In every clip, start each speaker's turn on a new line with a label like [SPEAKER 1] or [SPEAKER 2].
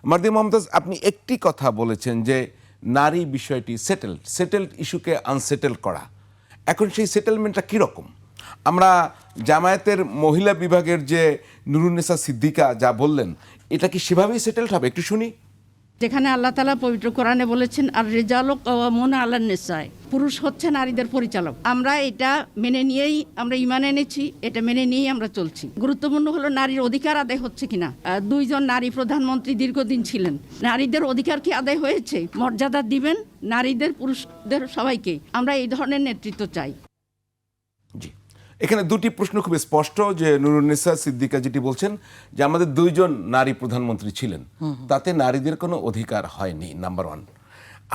[SPEAKER 1] মার্দি মমতাজ, আপনি একটি কথা বলেছেন যে নারী বিষয়টি সেটেলড ইস্যুকে আনসেটেল করা। এখন সেই সেটেলমেন্টটা কীরকম? আমরা জামায়াতের মহিলা বিভাগের যে নুরুন্নেসা সিদ্দিকা যা বললেন, এটা কি সেভাবেই সেটেলড হবে? একটু শুনি।
[SPEAKER 2] যেখানে আল্লাহ তাআলা পবিত্র কোরআনে বলেছেন আর রিজালু কাওয়ামুনা আলান নিসায়, পুরুষ হচ্ছে নারীদের পরিচালক। আমরা এটা মেনে নিয়েই আমরা ঈমান এনেছি, এটা মেনে নিয়েই আমরা চলছি। গুরুত্বপূর্ণ হলো নারীর অধিকার আদায় হচ্ছে কিনা। দুইজন নারী প্রধানমন্ত্রী দীর্ঘদিন ছিলেন, নারীদের অধিকার কি আদায় হয়েছে? মর্যাদা দিবেন নারীদের, পুরুষদের, সবাইকে। আমরা এই ধরনের নেতৃত্ব চাই।
[SPEAKER 1] জি, এখানে দুটি প্রশ্ন খুব স্পষ্ট যে নুরুন্নেসা সিদ্দিকা যেটি বলছেন যে আমাদের দুইজন নারী প্রধানমন্ত্রী ছিলেন, তাতে নারীদের কোনো অধিকার হয়নি, নাম্বার ওয়ান।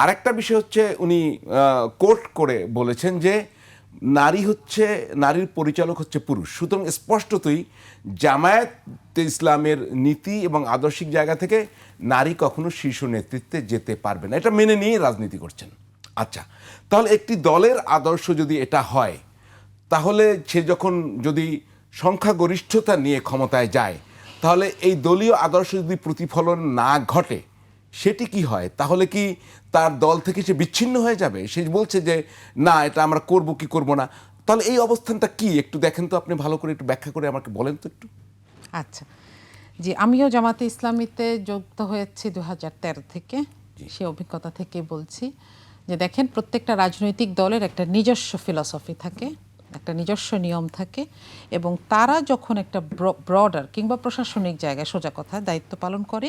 [SPEAKER 1] আরেকটা বিষয় হচ্ছে উনি কোট করে বলেছেন যে নারীর পরিচালক হচ্ছে পুরুষ। সুতরাং স্পষ্টতই জামায়াত ইসলামের নীতি এবং আদর্শিক জায়গা থেকে নারী কখনো শীর্ষ নেতৃত্বে যেতে পারবে না, এটা মেনে নিয়ে রাজনীতি করছেন। আচ্ছা, তাহলে একটি দলের আদর্শ যদি এটা হয়, তাহলে সে যখন যদি সংখ্যাগরিষ্ঠতা নিয়ে ক্ষমতায় যায়, তাহলে এই দলীয় আদর্শ যদি প্রতিফলন না ঘটে, সেটি কি হয়? তাহলে কি তার দল থেকে সে বিচ্ছিন্ন হয়ে যাবে? সে বলছে যে না, এটা আমরা করব কি করব না। তাহলে এই অবস্থানটা কি একটু দেখেন তো, আপনি ভালো করে একটু ব্যাখ্যা করে আমাকে বলেন তো একটু।
[SPEAKER 3] আচ্ছা, জি, আমিও জামাতে ইসলামীতে যুক্ত হয়েছি 2013 থেকে। সে অভিজ্ঞতা থেকে বলছি যে দেখেন, প্রত্যেকটা রাজনৈতিক দলের একটা নিজস্ব ফিলসফি থাকে, একটা নিজস্ব নিয়ম থাকে, এবং তারা যখন একটা ব্রডার কিংবা প্রশাসনিক জায়গায়, সোজা কথা, দায়িত্ব পালন করে,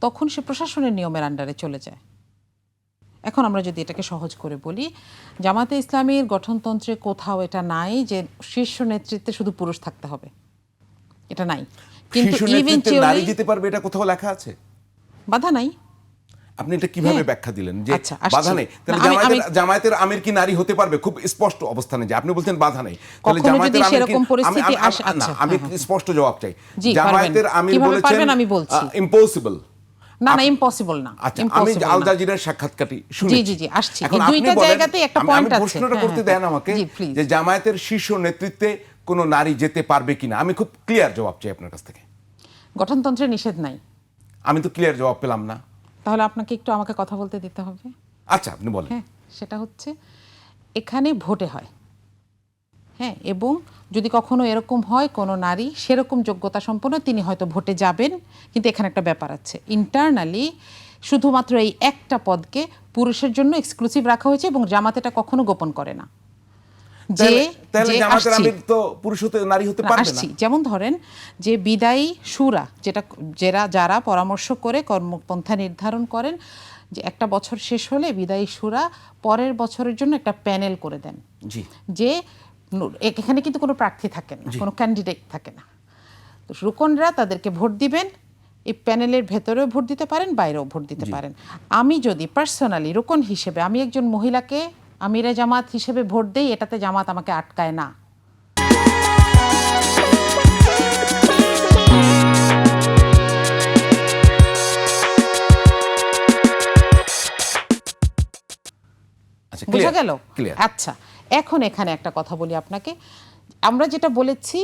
[SPEAKER 3] তখন সে প্রশাসনের নিয়মের আন্ডারে চলে যায়। এখন আমরা যদি এটাকে সহজ করে বলি, জামাতে ইসলামীর গঠনতন্ত্রে কোথাও এটা নাই যে শীর্ষ নেতৃত্বে শুধু পুরুষ থাকতে হবে, এটা নাই। কিন্তু
[SPEAKER 1] নারী যেতে পারবে, এটা কোথাও লেখা আছে?
[SPEAKER 3] বাধা নাই।
[SPEAKER 1] আপনি এটা কিভাবে ব্যাখ্যা দিলেন যে
[SPEAKER 3] আচ্ছা,
[SPEAKER 1] বাধা নেই? তাহলে জামায়াতের আমির কি নারী হতে পারবে? খুব স্পষ্ট অবস্থানে যে আপনি বলছেন বাধা নেই, তাহলে জামায়াতের আমির কি? আমি স্পষ্ট জবাব চাই। জামায়াতের আমির বলেছেন
[SPEAKER 3] আমি বলছি
[SPEAKER 1] ইম্পসিবল।
[SPEAKER 3] না, আমি না।
[SPEAKER 1] আচ্ছা, আমি আল জাজিরার সাক্ষাৎকারটি শুনেছি।
[SPEAKER 3] জি, আসছি। এই দুইটা জায়গাতেই একটা পয়েন্ট আছে।
[SPEAKER 1] প্রশ্নটা করতে দেন আমাকে যে জামায়াতের শীর্ষ নেতৃত্বে কোনো নারী যেতে পারবে কিনা। আমি খুব ক্লিয়ার জবাব চাই আপনার কাছ থেকে।
[SPEAKER 3] গঠনতন্ত্রে নিষেধ নাই।
[SPEAKER 1] আমি তো ক্লিয়ার জবাব পেলাম না।
[SPEAKER 3] তাহলে আপনাকে একটু আমাকে কথা বলতে দিতে হবে।
[SPEAKER 1] আচ্ছা, আপনি বলেন।
[SPEAKER 3] হ্যাঁ, সেটা হচ্ছে এখানে ভোটে হয়। হ্যাঁ, এবং যদি কখনো এরকম হয় কোনো নারী সেরকম যোগ্যতা সম্পন্ন, তিনি হয়তো ভোটে যাবেন। কিন্তু এখানে একটা ব্যাপার আছে, ইন্টারনালি শুধুমাত্র এই একটা পদকে পুরুষের জন্য এক্সক্লুসিভ রাখা হয়েছে, এবং জামাত এটা কখনো গোপন করে না। যেমন ধরেন যে বিদায়ী শুরা, যারা পরামর্শ করে কর্মপন্থা নির্ধারণ করেন, যে একটা বছর শেষ হলে বিদায়ী শুরা পরের বছরের জন্য একটা প্যানেল করে দেন, যে এখানে কিন্তু কোনো প্রার্থী থাকে না, কোনো ক্যান্ডিডেট থাকে না। তো রুকনরা তাদেরকে ভোট দিবেন, এই প্যানেলের ভেতরেও ভোট দিতে পারেন, বাইরেও ভোট দিতে পারেন। আমি যদি পার্সোনালি রুকন হিসেবে আমি একজন মহিলাকে আমিরে জামাত হিসেবে ভোট দেই, এটাতে জামাত আমাকে আটকায় না। বুঝা গেল? আচ্ছা, এখন এখানে একটা কথা বলি আপনাকে। আমরা যেটা বলেছি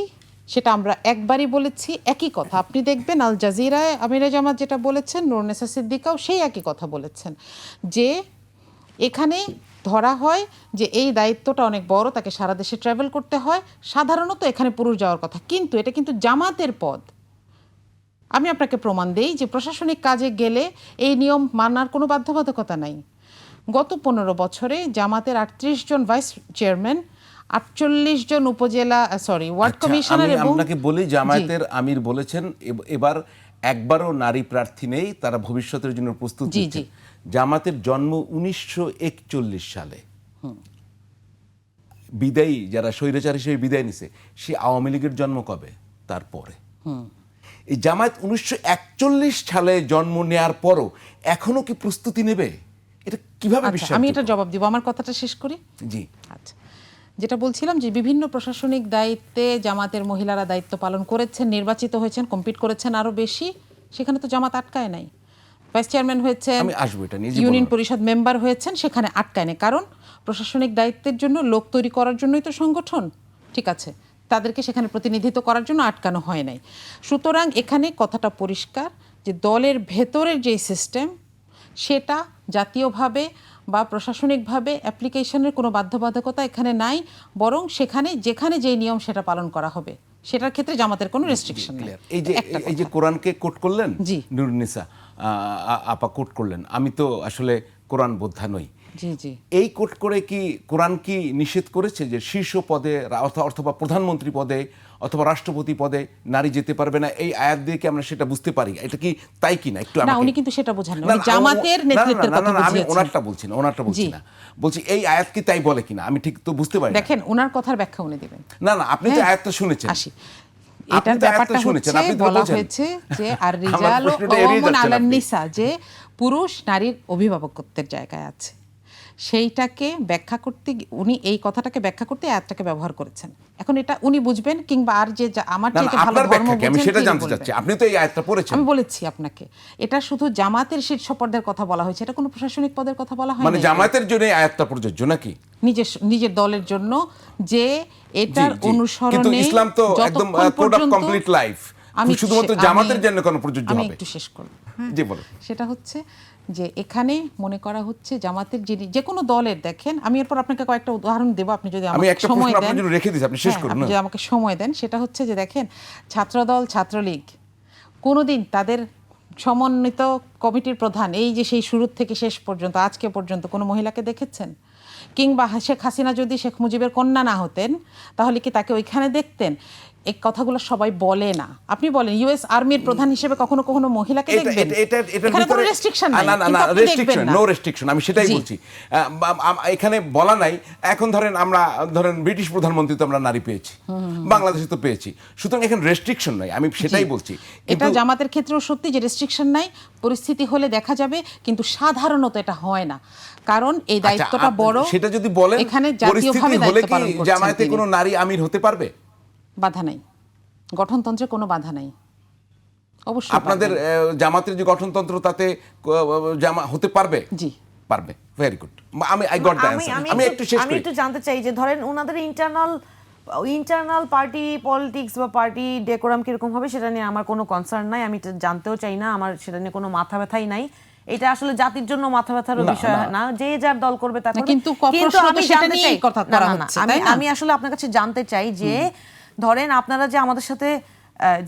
[SPEAKER 3] সেটা আমরা একবারই বলেছি, একই কথা। আপনি দেখবেন আল জাজিরায় আমিরে জামাত যেটা বলেছেন, নুরুন্নেসা সিদ্দিকাও সেই একই কথা বলেছেন, যে এখানে ধরা হয় যে এই দায়িত্বটা অনেক বড়, তাকে সারা দেশে ট্রাভেল করতে হয়, সাধারণত এখানে পুরুষ যাওয়ার কথা। কিন্তু এটা কিন্তু জামাতের পদ। আমি আপনাকে প্রমাণ দেই যে প্রশাসনিক কাজে গেলে এই নিয়ম মানার কোনো বাধ্যবাধকতা নাই। গত 15 বছরে জামাতের 38 জন ভাইস চেয়ারম্যান, 48 জন ওয়ার্ড কমিশনার, এবং
[SPEAKER 1] আপনাকে বলি জামায়াতের আমির বলেছেন এবার একবারও নারী প্রার্থী নেই, তারা ভবিষ্যতের জন্য প্রস্তুত নিচ্ছেন। জামাতের জন্ম 1941 সালে। বিদায়ী যারা স্বৈরাচার হিসেবে বিদায় নিছে, সে আওয়ামী লীগের জন্ম কবে? তারপরে। এই জামায়াত 1941 সালে জন্ম নেয়ার পরও এখনো কি প্রস্তুতি নেবে? এটা কিভাবে বিশ্বাস?
[SPEAKER 3] আমি এটা জবাব দিব, আমার কথাটা শেষ করি।
[SPEAKER 1] জি,
[SPEAKER 3] আচ্ছা, যেটা বলছিলাম যে বিভিন্ন প্রশাসনিক দায়িত্বে জামাতের মহিলারা দায়িত্ব পালন করেছেন, নির্বাচিত হয়েছেন, কম্পিট করেছেন আরো বেশি। সেখানে তো জামাত আটকায় নাই। ভাইস চেয়ারম্যান হয়েছেন, ইউনিয়ন পরিষদ মেম্বার হয়েছেন, সেখানে আটকায় নেই। কারণ প্রশাসনিক দায়িত্বের জন্য লোক তৈরি করার জন্যই তো সংগঠন, ঠিক আছে, তাদেরকে সেখানে প্রতিনিধিত্ব করার জন্য আটকানো হয় নাই। সুতরাং এখানে কথাটা পরিষ্কার যে দলের ভেতরের যে সিস্টেম সেটা জাতীয়ভাবে বা প্রশাসনিকভাবে অ্যাপ্লিকেশনের কোনো বাধ্যবাধকতা এখানে নাই, বরং সেখানে যেখানে যেই নিয়ম সেটা পালন করা হবে, সেটার ক্ষেত্রে জামাতের কোনো রেস্ট্রিকশন নেই।
[SPEAKER 1] এই যে কোরআনকে কোট করলেন
[SPEAKER 3] জি।
[SPEAKER 1] নুরুন্নিসা আপা কোট করলেন, আমি তো আসলে কোরআন বোদ্ধা নই,
[SPEAKER 3] জি জি।
[SPEAKER 1] এই কোট করে কি কোরআন কি নিষেধ করেছে যে শীর্ষ পদে অথবা প্রধানমন্ত্রী পদে অথবা রাষ্ট্রপতি পদে নারী যেতে পারবে না? এই আয়াত দিয়ে কি আমরা সেটা বুঝতে পারি? এটা কি তাই কিনা একটু
[SPEAKER 3] না,
[SPEAKER 1] আমাকে
[SPEAKER 3] উনি কিন্তু সেটা বোঝান না, উনি জামাতের নেতৃত্বের কথা
[SPEAKER 1] আমি
[SPEAKER 3] বুঝিয়েছেন।
[SPEAKER 1] ওনারটা বলছি না, ওনারটা বলছি না, বলছি এই আয়াত কি তাই বলে কিনা, আমি ঠিক তো বুঝতে পারি না।
[SPEAKER 3] দেখেন ওনার কথার ব্যাখ্যা উনি দিবেন।
[SPEAKER 1] না না, আপনি তো আয়াতটা শুনেছেন।
[SPEAKER 3] আসি,
[SPEAKER 1] আপনি
[SPEAKER 3] এটার
[SPEAKER 1] তো আয়াতটা
[SPEAKER 3] ব্যাপারটা
[SPEAKER 1] শুনেছেন,
[SPEAKER 3] হচ্ছে
[SPEAKER 1] আপনি তো
[SPEAKER 3] বলা
[SPEAKER 1] বলছেন।
[SPEAKER 3] হয়েছে যে আর
[SPEAKER 1] আমার
[SPEAKER 3] রিজাল
[SPEAKER 1] প্রশ্নটা এড়িয়ে
[SPEAKER 3] ওয়ামুন
[SPEAKER 1] যাচ্ছেন
[SPEAKER 3] আলান
[SPEAKER 1] আপনি।
[SPEAKER 3] নিসা, যে পুরুষ নারীর অভিভাবকত্বের জায়গায় আছে, সেইটাকে ব্যাখ্যা করতে উনি এই কথাটাকে ব্যাখ্যা করতে আয়াতটাকে ব্যবহার করেছেন। এখন এটা উনি বুঝবেন, কিংবা আর যে আমার
[SPEAKER 1] না, না,
[SPEAKER 3] চাইতে ভালো
[SPEAKER 1] আপনার
[SPEAKER 3] ধর্ম
[SPEAKER 1] ব্যাখ্যা কি? আমি
[SPEAKER 3] বুঝেন
[SPEAKER 1] সেটা
[SPEAKER 3] তিনি
[SPEAKER 1] জানতে
[SPEAKER 3] বলবেন।
[SPEAKER 1] চাচ্ছি। আপনি তো এই আয়াতটা পড়েছেন।
[SPEAKER 3] আমি বলেছি আপনাকে, এটা শুধু জামাতের শীর্ষ পদের কথা বলা হয়েছে, এটা কোনো প্রশাসনিক পদের কথা বলা হয়
[SPEAKER 1] মানে জামায়াতের জন্য এই আয়াতটা প্রযোজ্য নাকি?
[SPEAKER 3] নিজের দলের জন্য, যে এটার
[SPEAKER 1] জি, জি।
[SPEAKER 3] অনুসরণে
[SPEAKER 1] কিন্তু ইসলাম তো একদম
[SPEAKER 3] যতক্ষণ
[SPEAKER 1] কোড অফ
[SPEAKER 3] পর্যন্ত-
[SPEAKER 1] কমপ্লিট লাইফ,
[SPEAKER 3] আমি
[SPEAKER 1] শুধুমাত্র জামাতের জন্য কোনো প্রযোজ্য
[SPEAKER 3] আমি
[SPEAKER 1] হবে?
[SPEAKER 3] একটু শেষ করব।
[SPEAKER 1] জি বলুন।
[SPEAKER 3] সেটা হচ্ছে যে এখানে মনে করা হচ্ছে জামাতের যিনি যে কোনো দলের, দেখেন আমি এরপর আপনাকে কয়েকটা উদাহরণ দেব, আপনি যদি
[SPEAKER 1] আমি
[SPEAKER 3] আমাকে
[SPEAKER 1] একটা
[SPEAKER 3] সময়
[SPEAKER 1] প্রশ্ন
[SPEAKER 3] দেন।
[SPEAKER 1] আপনার জন্য রেখে দিয়েছি, আপনি শেষ
[SPEAKER 3] হ্যাঁ,
[SPEAKER 1] করুন
[SPEAKER 3] আপনি
[SPEAKER 1] না।
[SPEAKER 3] যদি আমাকে সময় দেন, সেটা হচ্ছে যে দেখেন ছাত্রদল ছাত্রলীগ কোনোদিন তাদের সমন্বিত কমিটির প্রধান, এই যে সেই শুরু থেকে শেষ পর্যন্ত আজকে পর্যন্ত কোনো মহিলাকে দেখেছেন? কিংবা শেখ হাসিনা যদি শেখ মুজিবের কন্যা না হতেন তাহলে কি তাকে ওইখানে দেখতেন? এই কথাগুলো সবাই বলে না। আপনি বলেন ইউএস আর্মির প্রধান হিসেবে কখনো কখনো মহিলাকে দেখবেন? এখানে কোনো রেস্ট্রিকশন নাই,
[SPEAKER 1] না না না,
[SPEAKER 3] কিন্তু আপনি দেখবেন
[SPEAKER 1] রেস্ট্রিকশন,
[SPEAKER 3] না।
[SPEAKER 1] নো রেস্ট্রিকশন, আমি সেটাই
[SPEAKER 3] জি।
[SPEAKER 1] বলছি। এখানে বলা নাই। এখন ধরেন ব্রিটিশ প্রধানমন্ত্রী তো আমরা নারী পেয়েছি, বাংলাদেশে তো পেয়েছি, সুতরাং এখানে রেস্ট্রিকশন নাই, আমি সেটাই বলছি।
[SPEAKER 3] এটা জামাতের ক্ষেত্রেও সত্যি যে রেস্ট্রিকশন নাই, পরিস্থিতি হলে দেখা যাবে, কিন্তু সাধারণত এটা হয় না, কারণ এই দায়িত্বটা বড়।
[SPEAKER 1] সেটা যদি বলেন,
[SPEAKER 3] এখানে
[SPEAKER 1] পরিস্থিতি
[SPEAKER 3] জাতীয়ভাবে
[SPEAKER 1] হলে
[SPEAKER 3] দায়িত্ব
[SPEAKER 1] কি
[SPEAKER 3] পালন করছেন
[SPEAKER 1] জামায়াতে
[SPEAKER 3] তিনি।
[SPEAKER 1] কোনো নারী আমির হতে পারবে?
[SPEAKER 3] বাধা নাই, গঠনতন্ত্রে কোনো বাধা নাই, অবশ্যই
[SPEAKER 1] আপনাদের
[SPEAKER 3] পারবেন।
[SPEAKER 1] জামাতের যে গঠনতন্ত্র তাতে জামা হতে পারবে?
[SPEAKER 3] জি
[SPEAKER 1] পারবে। Very good. I got the answer. আমি একটু শেষ
[SPEAKER 4] আমি
[SPEAKER 1] করি।
[SPEAKER 4] একটু জানতে চাই যে ধরেন ওনাদের ইন্টারনাল পার্টি পলিটিক্স বা পার্টি ডেকোরাম কিরকম হবে সেটা নিয়ে আমার কোনো কনসার্ন নাই, আমি এটা জানতেও চাই না, আমার সেটা নিয়ে কোনো মাথা ব্যথাই নাই। এটা আসলে জাতির জন্য মাথা ব্যথার বিষয় না, যে যার দল করবে তা করবে।
[SPEAKER 3] কিন্তু প্রশ্ন তো
[SPEAKER 4] আমি
[SPEAKER 3] সেটা
[SPEAKER 4] জানতে
[SPEAKER 3] নিয়েই
[SPEAKER 4] চাই,
[SPEAKER 3] কথা করা হচ্ছে, তাই না?
[SPEAKER 4] আমি আসলে আপনার কাছে জানতে চাই যে ধরেন আপনারা যে আমাদের সাথে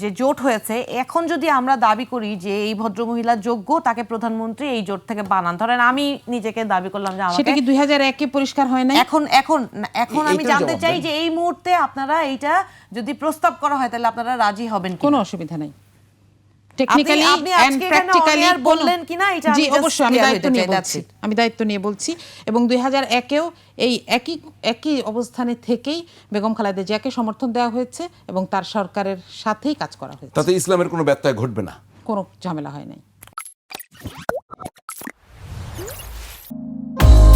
[SPEAKER 4] যে জোট হয়েছে, এখন যদি আমরা দাবি করি যে এই ভদ্রমহিলা যোগ্য, তাকে প্রধানমন্ত্রী এই জোট থেকে বানান, ধরেন আমি নিজেকে দাবি করলাম যে
[SPEAKER 3] সেটা
[SPEAKER 4] আমাকে,
[SPEAKER 3] কি 2001-এ পরিষ্কার হয় না?
[SPEAKER 4] এখন আমি
[SPEAKER 1] এইটার
[SPEAKER 4] জানতে
[SPEAKER 1] জবাব
[SPEAKER 4] চাই
[SPEAKER 1] দেন।
[SPEAKER 4] যে এই মুহূর্তে আপনারা এইটা যদি প্রস্তাব করা হয় তাহলে আপনারা রাজি হবেন কি?
[SPEAKER 3] কোনো অসুবিধা নাই। টেকনিক্যালি
[SPEAKER 4] আপনি
[SPEAKER 3] এন্ড
[SPEAKER 4] আজকে এখানে
[SPEAKER 3] প্র্যাকটিক্যালি
[SPEAKER 4] on air বললেন কিনা এটা
[SPEAKER 3] জি
[SPEAKER 4] আমি just
[SPEAKER 3] অবশ্যই আমি
[SPEAKER 4] clear
[SPEAKER 3] দায়িত্ব
[SPEAKER 4] হইতে
[SPEAKER 3] নিয়ে
[SPEAKER 4] চাই,
[SPEAKER 3] বলছি,
[SPEAKER 4] that's it.
[SPEAKER 3] আমি দায়িত্ব নিয়ে বলছি। এবং 2001-এও এই একই অবস্থানে থেকেই বেগম খালেদা জিয়াকে সমর্থন দেওয়া হয়েছে এবং তার সরকারের সাথেই কাজ করা হয়েছে,
[SPEAKER 1] তাতে ইসলামের কোনো ব্যত্যয় ঘটবে না।
[SPEAKER 3] কোনো ঝামেলা হয় নাই।